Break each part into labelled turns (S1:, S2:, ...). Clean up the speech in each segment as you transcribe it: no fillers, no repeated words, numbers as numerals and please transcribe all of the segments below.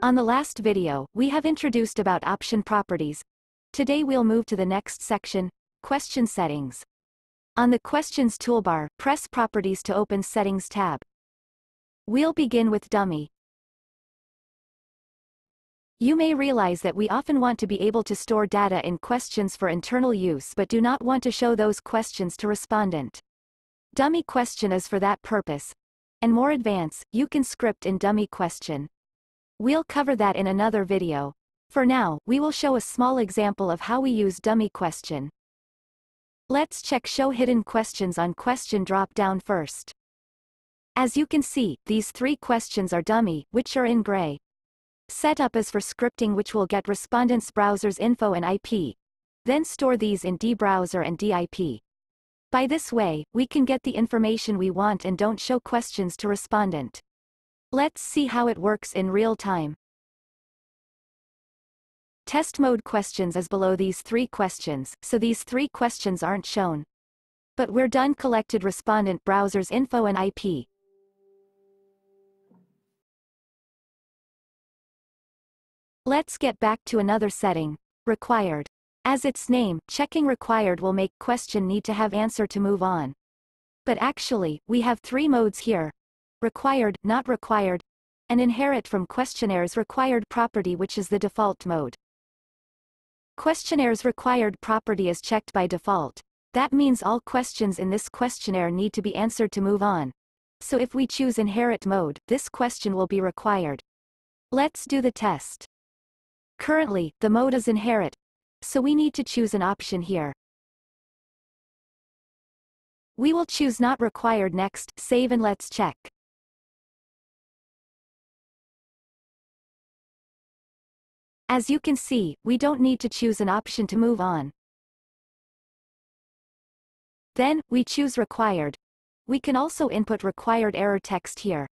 S1: On the last video, we have introduced about option properties. Today we'll move to the next section, question settings. On the questions toolbar, press Properties to open Settings tab. We'll begin with Dummy. You may realize that we often want to be able to store data in questions for internal use but do not want to show those questions to respondent. Dummy question is for that purpose. And more advanced, you can script in dummy question. We'll cover that in another video. For now, we will show a small example of how we use dummy question. Let's check Show Hidden Questions on Question drop-down first. As you can see, these three questions are dummy, which are in gray. Setup is for scripting, which will get respondent's browser's info and IP. Then store these in dbrowser and dip. By this way, we can get the information we want and don't show questions to respondent. Let's see how it works in real time. Test mode questions is below these three questions, so these three questions aren't shown. But we're done collected respondent browser's info and IP. Let's get back to another setting, required. As its name, checking required will make question need to have answer to move on. But actually, we have three modes here. Required, not required, and inherit from questionnaires required property, which is the default mode. Questionnaires required property is checked by default. That means all questions in this questionnaire need to be answered to move on. So if we choose inherit mode, this question will be required. Let's do the test. Currently, the mode is inherit, so we need to choose an option here. We will choose not required next, save and let's check. As you can see, we don't need to choose an option to move on. Then, we choose required. We can also input required error text here.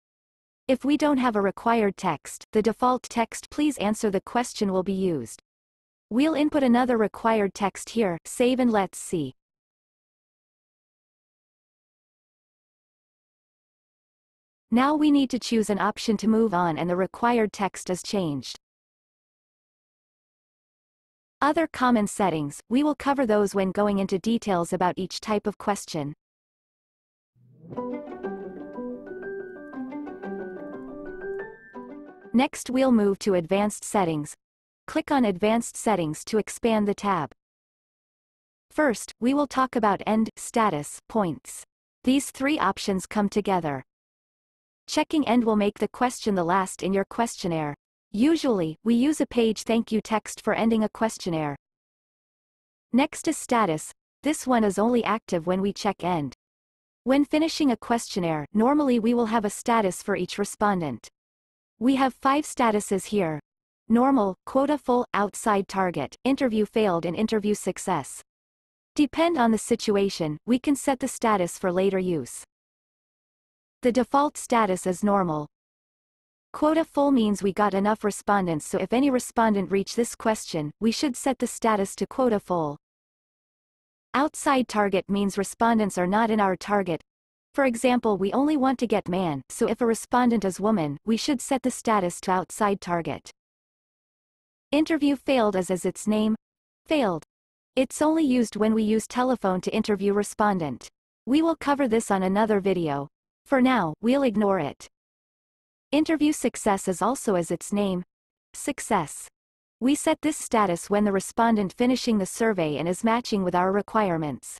S1: If we don't have a required text, the default text please answer the question will be used. We'll input another required text here, save and let's see. Now we need to choose an option to move on and the required text is changed. Other common settings, we will cover those when going into details about each type of question. Next we'll move to Advanced Settings. Click on Advanced Settings to expand the tab. First, we will talk about end, status, points. These three options come together. Checking end will make the question the last in your questionnaire. Usually, we use a page thank you text for ending a questionnaire. Next is status. This one is only active when we check end. When finishing a questionnaire, normally we will have a status for each respondent. We have 5 statuses here. Normal, quota full, outside target, interview failed and interview success. Depend on the situation, we can set the status for later use. The default status is normal. Quota full means we got enough respondents, so if any respondent reach this question, we should set the status to quota full. Outside target means respondents are not in our target. For example, we only want to get man, so if a respondent is woman, we should set the status to outside target. Interview failed as its name, failed. It's only used when we use telephone to interview respondent. We will cover this on another video. For now, we'll ignore it. Interview success is also as its name, success. We set this status when the respondent finishing the survey and is matching with our requirements.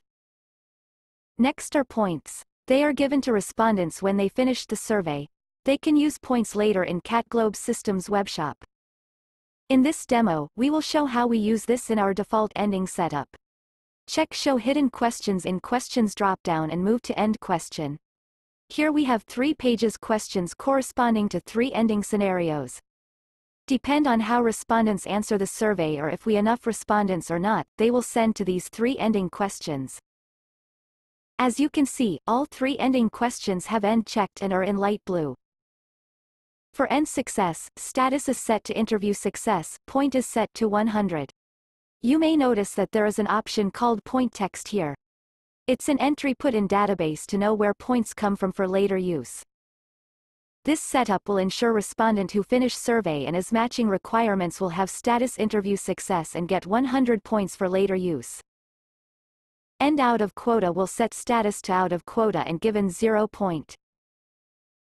S1: Next are points. They are given to respondents when they finished the survey. They can use points later in CatGlobe Systems webshop. In this demo, we will show how we use this in our default ending setup. Check Show Hidden Questions in Questions dropdown and move to End Question. Here we have 3 pages questions corresponding to 3 ending scenarios. Depend on how respondents answer the survey or if we enough respondents or not, they will send to these 3 ending questions. As you can see, all 3 ending questions have end checked and are in light blue. For end success, status is set to interview success, point is set to 100. You may notice that there is an option called point text here. It's an entry put in database to know where points come from for later use. This setup will ensure respondent who finish survey and is matching requirements will have status interview success and get 100 points for later use. End out of quota will set status to out of quota and given 0 point.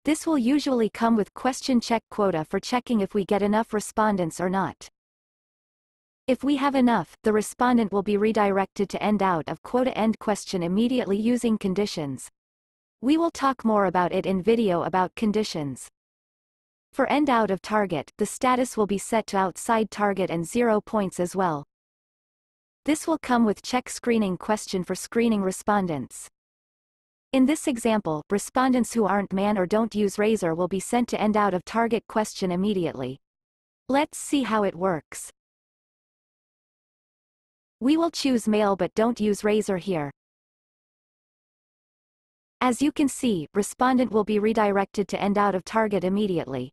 S1: This will usually come with question check quota for checking if we get enough respondents or not. If we have enough, the respondent will be redirected to end out of quota end question immediately using conditions. We will talk more about it in video about conditions. For end out of target, the status will be set to outside target and 0 points as well. This will come with check screening question for screening respondents. In this example, respondents who aren't man or don't use razor will be sent to end out of target question immediately. Let's see how it works. We will choose male but don't use razor here. As you can see, respondent will be redirected to end out of target immediately.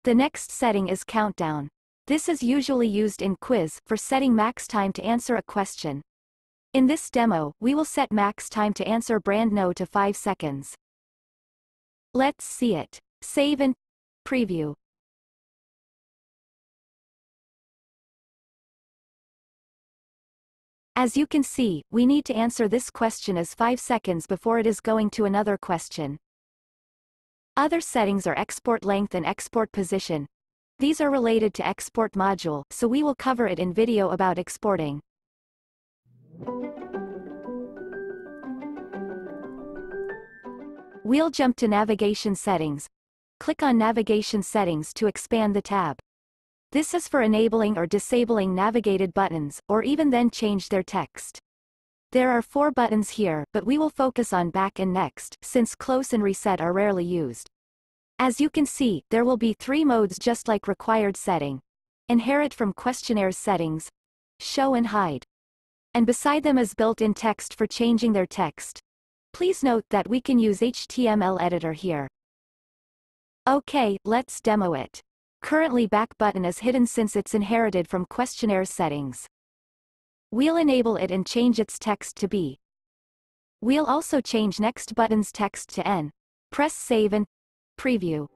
S1: The next setting is countdown. This is usually used in quiz for setting max time to answer a question. In this demo, we will set max time to answer brand no to 5 seconds. Let's see it. Save and preview. As you can see, we need to answer this question as 5 seconds before it is going to another question. Other settings are export length and export position. These are related to export module, so we will cover it in video about exporting. We'll jump to navigation settings. Click on navigation settings to expand the tab. This is for enabling or disabling navigated buttons, or even then change their text. There are 4 buttons here, but we will focus on back and next, since close and reset are rarely used. As you can see, there will be 3 modes just like required setting. Inherit from questionnaire settings, show and hide. And beside them is built-in text for changing their text. Please note that we can use HTML editor here. Okay, let's demo it. Currently back button is hidden since it's inherited from questionnaire settings. We'll enable it and change its text to B. We'll also change next button's text to N. Press save and preview.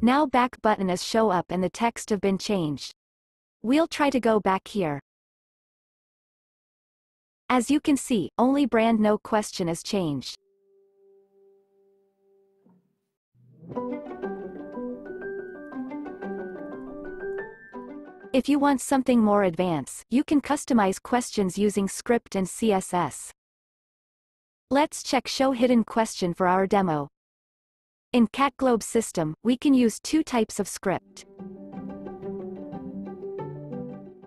S1: Now back button is show up and the text have been changed. We'll try to go back here. As you can see, only brand no question is changed. If you want something more advanced, you can customize questions using script and CSS. Let's check show hidden question for our demo. In CatGlobe system, we can use 2 types of script.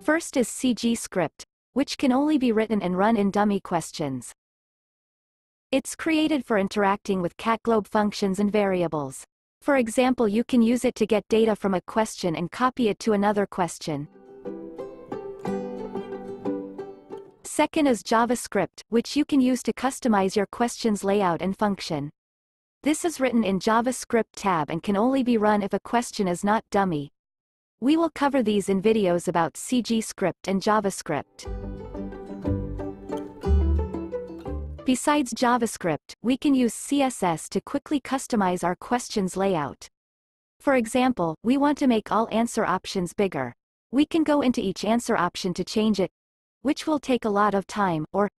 S1: First is CGScript, which can only be written and run in dummy questions. It's created for interacting with CatGlobe functions and variables. For example, you can use it to get data from a question and copy it to another question. Second is JavaScript, which you can use to customize your question's layout and function. This is written in JavaScript tab and can only be run if a question is not dummy. We will cover these in videos about CGScript and JavaScript. Besides JavaScript, we can use CSS to quickly customize our question's layout. For example, we want to make all answer options bigger. We can go into each answer option to change it, which will take a lot of time, or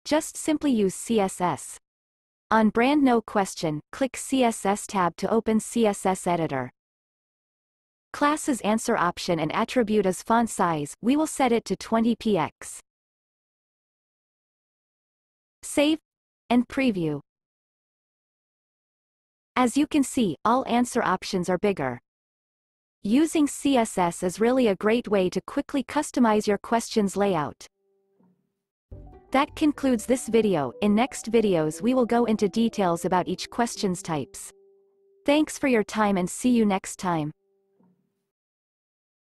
S1: just simply use CSS. On brand no question, click CSS tab to open CSS editor. Class is answer option and attribute is font size. We will set it to 20px. Save and preview. As you can see, all answer options are bigger. Using CSS is really a great way to quickly customize your question's layout. That concludes this video. In next videos we will go into details about each question's types. Thanks for your time and see you next time.